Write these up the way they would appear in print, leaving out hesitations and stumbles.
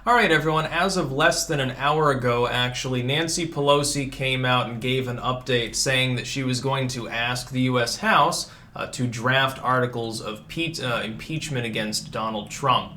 All right, everyone, as of less than an hour ago, actually, Nancy Pelosi came out and gave an update saying that she was going to ask the U.S. House to draft articles of impeachment against Donald Trump.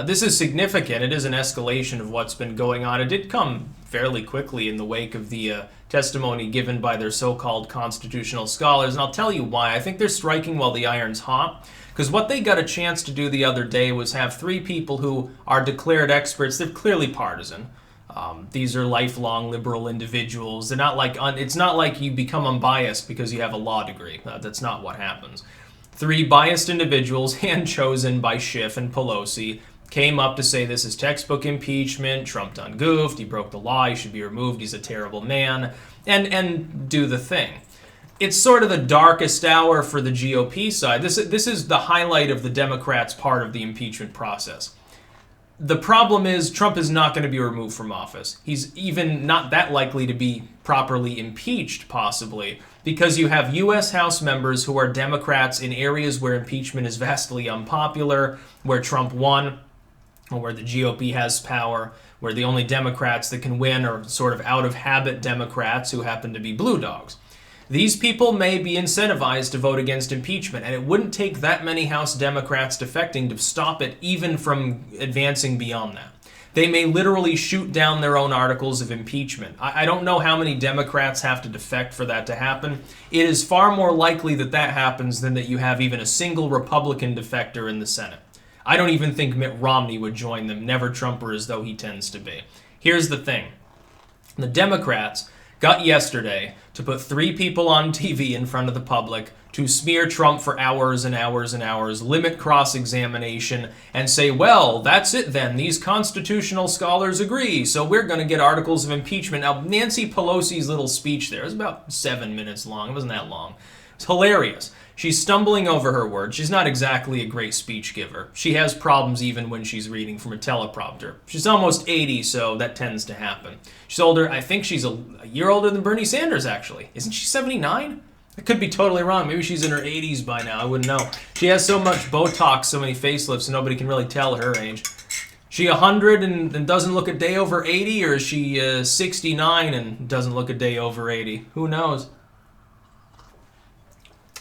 This is significant. It is an escalation of what's been going on. It did come fairly quickly in the wake of the testimony given by their so-called constitutional scholars, and I'll tell you why. I think they're striking while the iron's hot. Because what they got a chance to do the other day was have three people who are declared experts. They're clearly partisan. These are lifelong liberal individuals. They're not like it's not like you become unbiased because you have a law degree. That's not what happens. Three biased individuals, hand chosen by Schiff and Pelosi, came up to say this is textbook impeachment. Trump done goofed. He broke the law. He should be removed. He's a terrible man. And do the thing. It's sort of the darkest hour for the GOP side. This is the highlight of the Democrats' part of the impeachment process. The problem is Trump is not going to be removed from office. He's even not that likely to be properly impeached, possibly, because you have U.S. House members who are Democrats in areas where impeachment is vastly unpopular, where Trump won, or where the GOP has power, where the only Democrats that can win are sort of out-of-habit Democrats who happen to be blue dogs. These people may be incentivized to vote against impeachment, and it wouldn't take that many House Democrats defecting to stop it even from advancing beyond that. They may literally shoot down their own articles of impeachment. I don't know how many Democrats have to defect for that to happen. It is far more likely that that happens than that you have even a single Republican defector in the Senate. I don't even think Mitt Romney would join them, never Trumper as though he tends to be. Here's the thing. The Democrats got yesterday to put three people on TV in front of the public to smear Trump for hours and hours and hours, limit cross-examination, and say, well, that's it then. These constitutional scholars agree, so we're going to get articles of impeachment. Now, Nancy Pelosi's little speech there was about 7 minutes long. It wasn't that long. It's hilarious. She's stumbling over her words. She's not exactly a great speech giver. She has problems even when she's reading from a teleprompter. She's almost 80, so that tends to happen. She's older. I think she's a year older than Bernie Sanders, actually. Isn't she 79? I could be totally wrong. Maybe she's in her 80s by now. I wouldn't know. She has so much Botox, so many facelifts, so nobody can really tell her age. She 100 and doesn't look a day over 80, or is she 69 and doesn't look a day over 80? Who knows?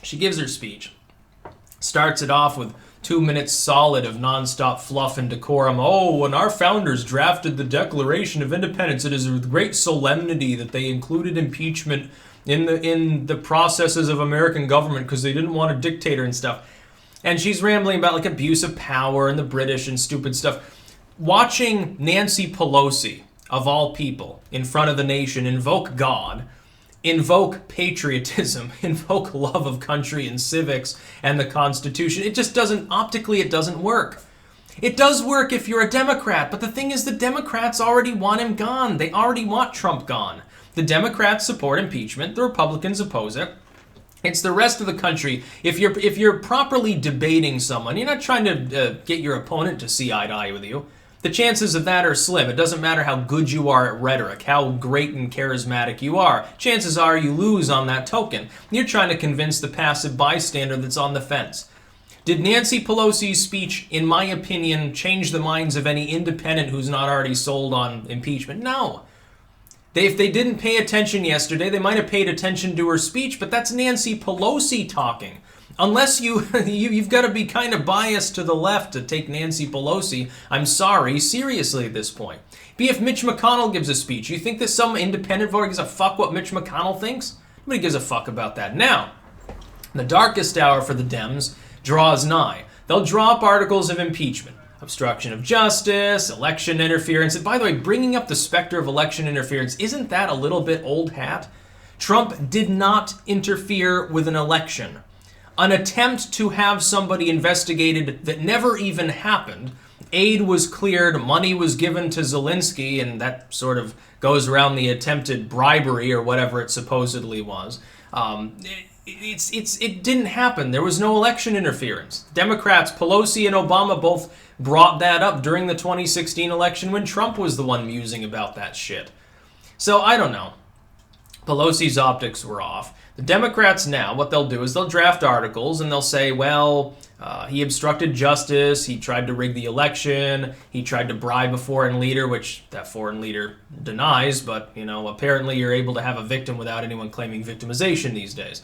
She gives her speech, starts it off with 2 minutes solid of nonstop fluff and decorum. Oh, when our founders drafted the Declaration of Independence, it is with great solemnity that they included impeachment in the processes of American government because they didn't want a dictator and stuff. And she's rambling about like abuse of power and the British and stupid stuff. Watching Nancy Pelosi, of all people, in front of the nation, invoke God, invoke patriotism, invoke love of country and civics and the Constitution. It just doesn't, optically, it doesn't work. It does work if you're a Democrat, but the thing is the Democrats already want him gone. They already want Trump gone. The Democrats support impeachment. The Republicans oppose it. It's the rest of the country. If you're properly debating someone, you're not trying to get your opponent to see eye to eye with you. The chances of that are slim. It doesn't matter how good you are at rhetoric, how great and charismatic you are. Chances are you lose on that token. You're trying to convince the passive bystander that's on the fence. Did Nancy Pelosi's speech, in my opinion, change the minds of any independent who's not already sold on impeachment? No. If they didn't pay attention yesterday, they might have paid attention to her speech, but that's Nancy Pelosi talking. Unless you've got to be kind of biased to the left to take Nancy Pelosi, I'm sorry, seriously at this point. Be if Mitch McConnell gives a speech, you think that some independent voter gives a fuck what Mitch McConnell thinks? Nobody gives a fuck about that. Now, the darkest hour for the Dems draws nigh. They'll draw up articles of impeachment, obstruction of justice, election interference. And by the way, bringing up the specter of election interference, isn't that a little bit old hat? Trump did not interfere with an election. An attempt to have somebody investigated that never even happened. Aid was cleared, money was given to Zelensky, and that sort of goes around the attempted bribery or whatever it supposedly was. It didn't happen. There was no election interference. Democrats, Pelosi and Obama both brought that up during the 2016 election when Trump was the one musing about that shit. So I don't know. Pelosi's optics were off. The Democrats now, what they'll do is they'll draft articles and they'll say, well, he obstructed justice, he tried to rig the election, he tried to bribe a foreign leader, which that foreign leader denies, but, apparently you're able to have a victim without anyone claiming victimization these days.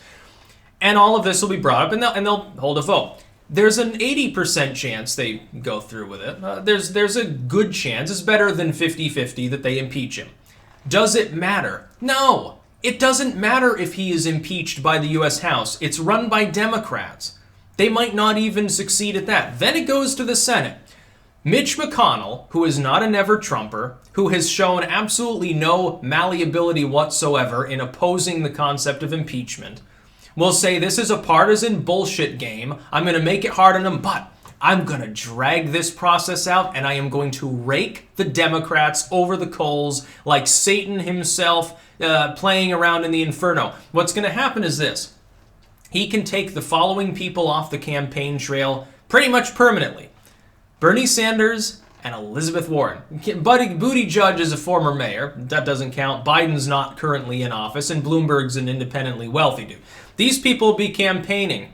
And all of this will be brought up and they'll hold a vote. There's an 80% chance they go through with it. There's a good chance, it's better than 50-50, that they impeach him. Does it matter? No. It doesn't matter if he is impeached by the U.S. House. It's run by Democrats. They might not even succeed at that. Then it goes to the Senate. Mitch McConnell, who is not a never-Trumper, who has shown absolutely no malleability whatsoever in opposing the concept of impeachment, will say this is a partisan bullshit game. I'm going to make it hard on him, but I'm going to drag this process out and I am going to rake the Democrats over the coals like Satan himself playing around in the inferno. What's going to happen is this. He can take the following people off the campaign trail pretty much permanently. Bernie Sanders and Elizabeth Warren. Buttigieg is a former mayor. That doesn't count. Biden's not currently in office, and Bloomberg's an independently wealthy dude. These people will be campaigning.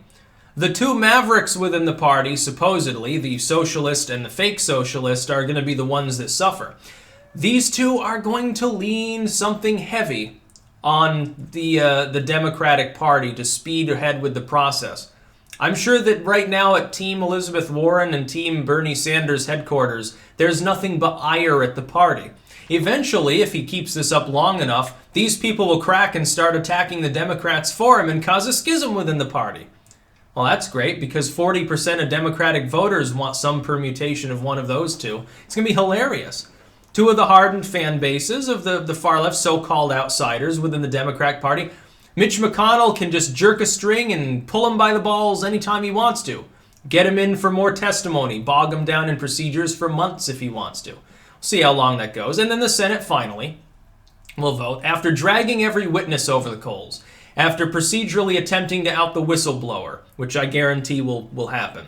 The two mavericks within the party, supposedly, the socialist and the fake socialist, are going to be the ones that suffer. These two are going to lean something heavy on the Democratic Party to speed ahead with the process. I'm sure that right now at Team Elizabeth Warren and Team Bernie Sanders headquarters, there's nothing but ire at the party. Eventually, if he keeps this up long enough, these people will crack and start attacking the Democrats for him and cause a schism within the party. Well, that's great because 40% of Democratic voters want some permutation of one of those two. It's going to be hilarious. Two of the hardened fan bases of the far left, so-called outsiders within the Democratic Party, Mitch McConnell can just jerk a string and pull him by the balls anytime he wants to. Get him in for more testimony, bog him down in procedures for months if he wants to. See how long that goes. And then the Senate finally will vote after dragging every witness over the coals, after procedurally attempting to out the whistleblower, which I guarantee will happen,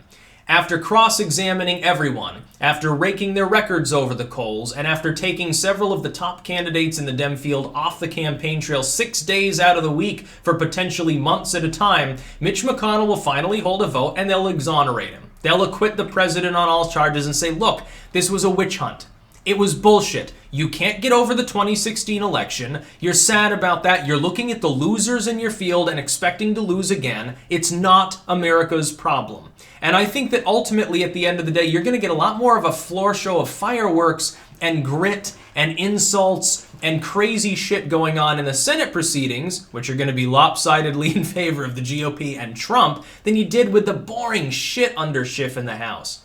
after cross-examining everyone, after raking their records over the coals, and after taking several of the top candidates in the Dem field off the campaign trail 6 days out of the week for potentially months at a time, Mitch McConnell will finally hold a vote and they'll exonerate him. They'll acquit the president on all charges and say, look, this was a witch hunt. It was bullshit. You can't get over the 2016 election. You're sad about that. You're looking at the losers in your field and expecting to lose again. It's not America's problem. And I think that ultimately at the end of the day, you're going to get a lot more of a floor show of fireworks and grit and insults and crazy shit going on in the Senate proceedings, which are going to be lopsidedly in favor of the GOP and Trump, than you did with the boring shit undershift in the House.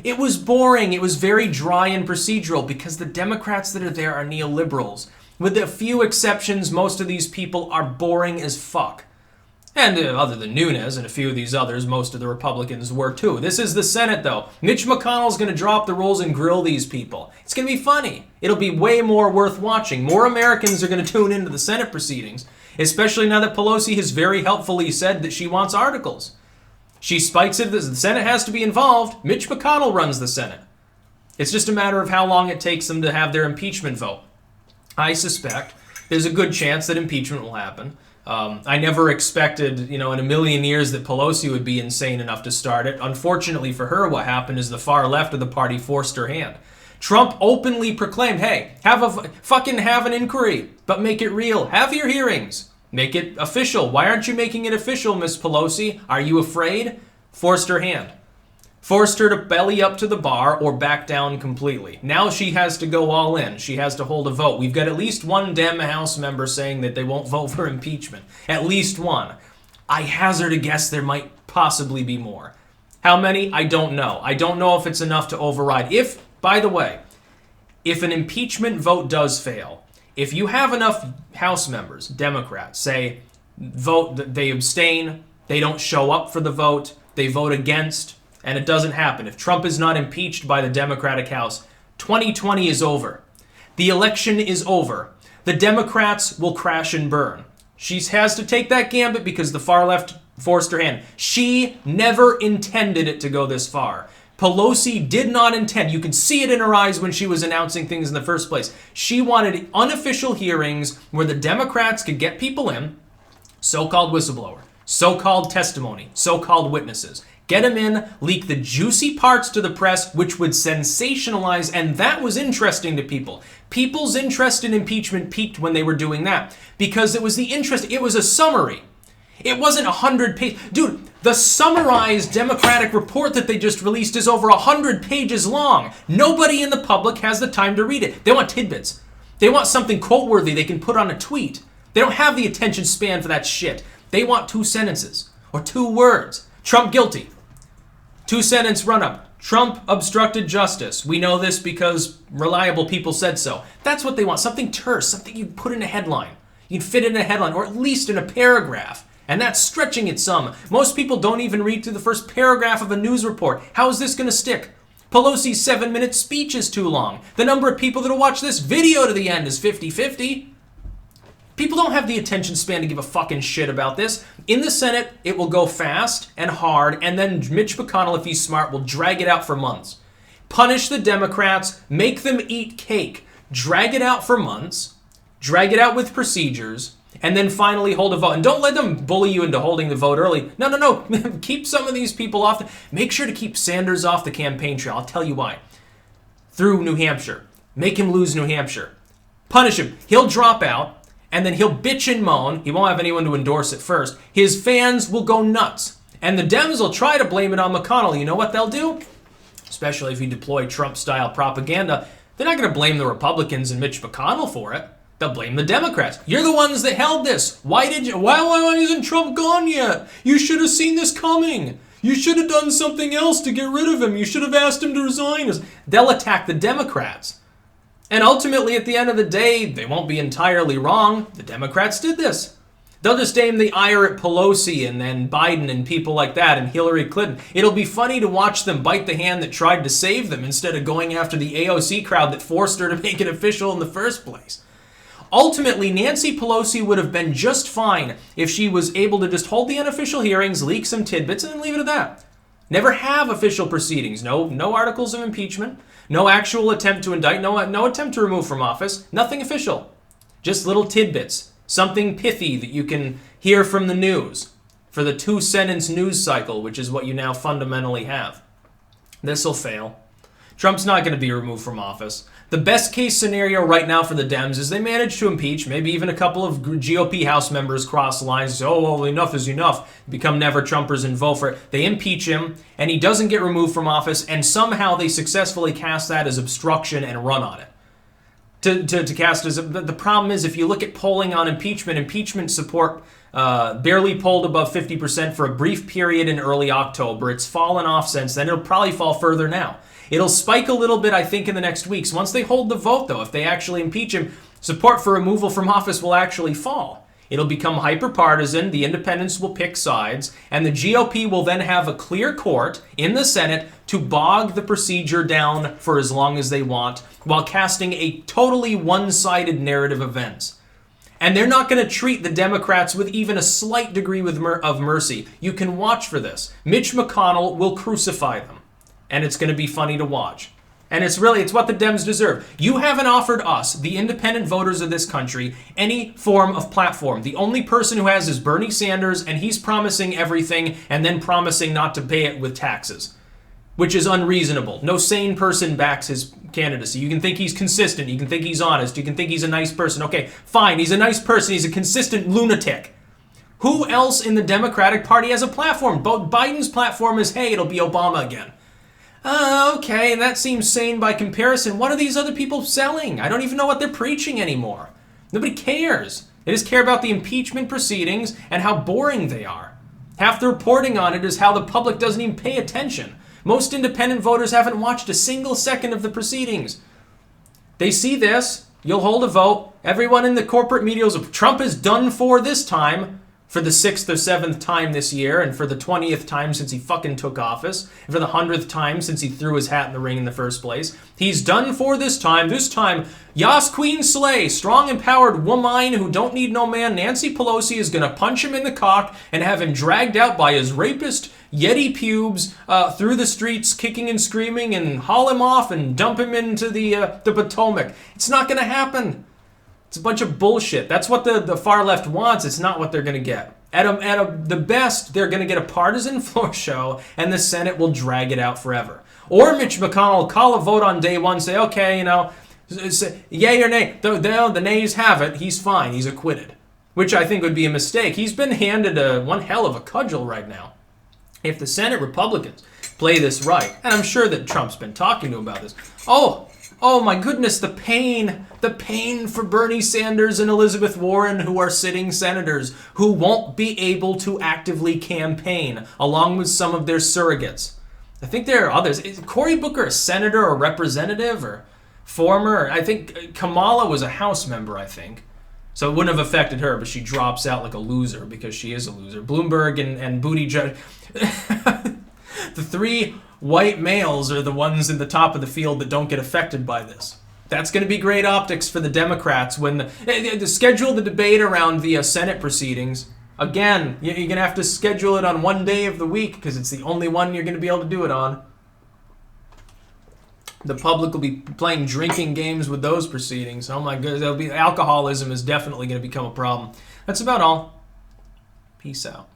It was boring. It was very dry and procedural because the Democrats that are there are neoliberals. With a few exceptions, most of these people are boring as fuck. And other than Nunes and a few of these others, most of the Republicans were too. This is the Senate, though. Mitch McConnell's going to drop the rules and grill these people. It's going to be funny. It'll be way more worth watching. More Americans are going to tune into the Senate proceedings, especially now that Pelosi has very helpfully said that she wants articles. She spikes it. The Senate has to be involved. Mitch McConnell runs the Senate. It's just a matter of how long it takes them to have their impeachment vote. I suspect there's a good chance that impeachment will happen. I never expected, in a million years that Pelosi would be insane enough to start it. Unfortunately for her, what happened is the far left of the party forced her hand. Trump openly proclaimed, hey, have an inquiry, but make it real. Have your hearings. Make it official. Why aren't you making it official, Miss Pelosi? Are you afraid? Forced her hand. Forced her to belly up to the bar or back down completely. Now she has to go all in. She has to hold a vote. We've got at least one Dem House member saying that they won't vote for impeachment. At least one. I hazard a guess there might possibly be more. How many? I don't know. I don't know if it's enough to override. By the way, if an impeachment vote does fail, if you have enough House members, Democrats, say, vote, they abstain, they don't show up for the vote, they vote against, and it doesn't happen. If Trump is not impeached by the Democratic House, 2020 is over. The election is over. The Democrats will crash and burn. She has to take that gambit because the far left forced her hand. She never intended it to go this far. Pelosi did not intend. You could see it in her eyes when she was announcing things in the first place. She wanted unofficial hearings where the Democrats could get people in, So-called whistleblower, so-called testimony, so-called witnesses. Get them in, leak the juicy parts to the press, which would sensationalize, and that was interesting to people. People's interest in impeachment peaked when they were doing that, because it was it was a summary. It wasn't 100 pages. Dude, the summarized Democratic report that they just released is over 100 pages long. Nobody in the public has the time to read it. They want tidbits. They want something quote-worthy they can put on a tweet. They don't have the attention span for that shit. They want 2 sentences or 2 words. Trump guilty. 2-sentence run-up. Trump obstructed justice. We know this because reliable people said so. That's what they want. Something terse. Something you put in a headline. You can fit it in a headline or at least in a paragraph. And that's stretching it some. Most people don't even read through the first paragraph of a news report. How is this going to stick? Pelosi's 7-minute speech is too long. The number of people that will watch this video to the end is 50-50. People don't have the attention span to give a fucking shit about this. In the Senate, it will go fast and hard, and then Mitch McConnell, if he's smart, will drag it out for months. Punish the Democrats, make them eat cake, drag it out for months, drag it out with procedures, and then finally hold a vote. And don't let them bully you into holding the vote early. No. Keep some of these people off. Make sure to keep Sanders off the campaign trail. I'll tell you why. Through New Hampshire. Make him lose New Hampshire. Punish him. He'll drop out. And then he'll bitch and moan. He won't have anyone to endorse it first. His fans will go nuts. And the Dems will try to blame it on McConnell. You know what they'll do? Especially if you deploy Trump-style propaganda. They're not going to blame the Republicans and Mitch McConnell for it. They'll blame the Democrats. You're the ones that held this. Why isn't Trump gone yet? You should have seen this coming. You should have done something else to get rid of him. You should have asked him to resign. They'll attack the Democrats. And ultimately, at the end of the day, they won't be entirely wrong. The Democrats did this. They'll just aim the ire at Pelosi and then Biden and people like that and Hillary Clinton. It'll be funny to watch them bite the hand that tried to save them instead of going after the AOC crowd that forced her to make it official in the first place. Ultimately, Nancy Pelosi would have been just fine if she was able to just hold the unofficial hearings, leak some tidbits, and then leave it at that. Never have official proceedings. No articles of impeachment. No actual attempt to indict. No attempt to remove from office. Nothing official. Just little tidbits. Something pithy that you can hear from the news. For the 2-sentence news cycle, which is what you now fundamentally have. This'll fail. Trump's not going to be removed from office. The best case scenario right now for the Dems is they manage to impeach, maybe even a couple of GOP House members cross the lines, say, oh, well, enough is enough, become never-Trumpers and vote for it. They impeach him, and he doesn't get removed from office, and somehow they successfully cast that as obstruction and run on it. To cast as the problem is, if you look at polling on impeachment support barely polled above 50% for a brief period in early October. It's fallen off since then. It'll probably fall further now. It'll spike a little bit, I think, in the next weeks. Once they hold the vote, though, if they actually impeach him, support for removal from office will actually fall. It'll become hyper-partisan, the independents will pick sides, and the GOP will then have a clear court in the Senate to bog the procedure down for as long as they want, while casting a totally one-sided narrative of events. And they're not going to treat the Democrats with even a slight degree of mercy. You can watch for this. Mitch McConnell will crucify them. And it's going to be funny to watch. And it's what the Dems deserve. You haven't offered us, the independent voters of this country, any form of platform. The only person who has is Bernie Sanders, and he's promising everything and then promising not to pay it with taxes, which is unreasonable. No sane person backs his candidacy. You can think he's consistent. You can think he's honest. You can think he's a nice person. Okay, fine, he's a nice person. He's a consistent lunatic. Who else in the Democratic Party has a platform? Biden's platform is, hey, it'll be Obama again. Okay, and that seems sane by comparison. What are these other people selling? I don't even know what they're preaching anymore. Nobody cares. They just care about the impeachment proceedings and how boring they are. Half the reporting on it is how the public doesn't even pay attention. Most independent voters haven't watched a single second of the proceedings. They see this, you'll hold a vote, everyone in the corporate media is, Trump is done for this time, for the 6th or 7th time this year, and for the 20th time since he fucking took office, and for the 100th time since he threw his hat in the ring in the first place. He's done for this time. This time, Yas Queen Slay, strong, empowered woman who don't need no man, Nancy Pelosi, is going to punch him in the cock and have him dragged out by his rapist Yeti pubes through the streets, kicking and screaming, and haul him off and dump him into the Potomac. It's not going to happen. It's a bunch of bullshit. That's what the far left wants. It's not what they're going to get. The best, they're going to get a partisan floor show, and the Senate will drag it out forever. Or Mitch McConnell will call a vote on day one, say, okay, yay or nay. The nays have it. He's fine. He's acquitted. Which I think would be a mistake. He's been handed one hell of a cudgel right now. If the Senate Republicans play this right, and I'm sure that Trump's been talking to him about this. Oh my goodness, the pain for Bernie Sanders and Elizabeth Warren, who are sitting senators, who won't be able to actively campaign, along with some of their surrogates. I think there are others. Is Cory Booker a senator or representative or former? I think Kamala was a House member, I think. So it wouldn't have affected her, but she drops out like a loser because she is a loser. Bloomberg and Buttigieg. The three white males are the ones in the top of the field that don't get affected by this. That's going to be great optics for the Democrats when they schedule the debate around the Senate proceedings. Again, you're going to have to schedule it on one day of the week because it's the only one you're going to be able to do it on. The public will be playing drinking games with those proceedings. Oh my goodness, alcoholism is definitely going to become a problem. That's about all. Peace out.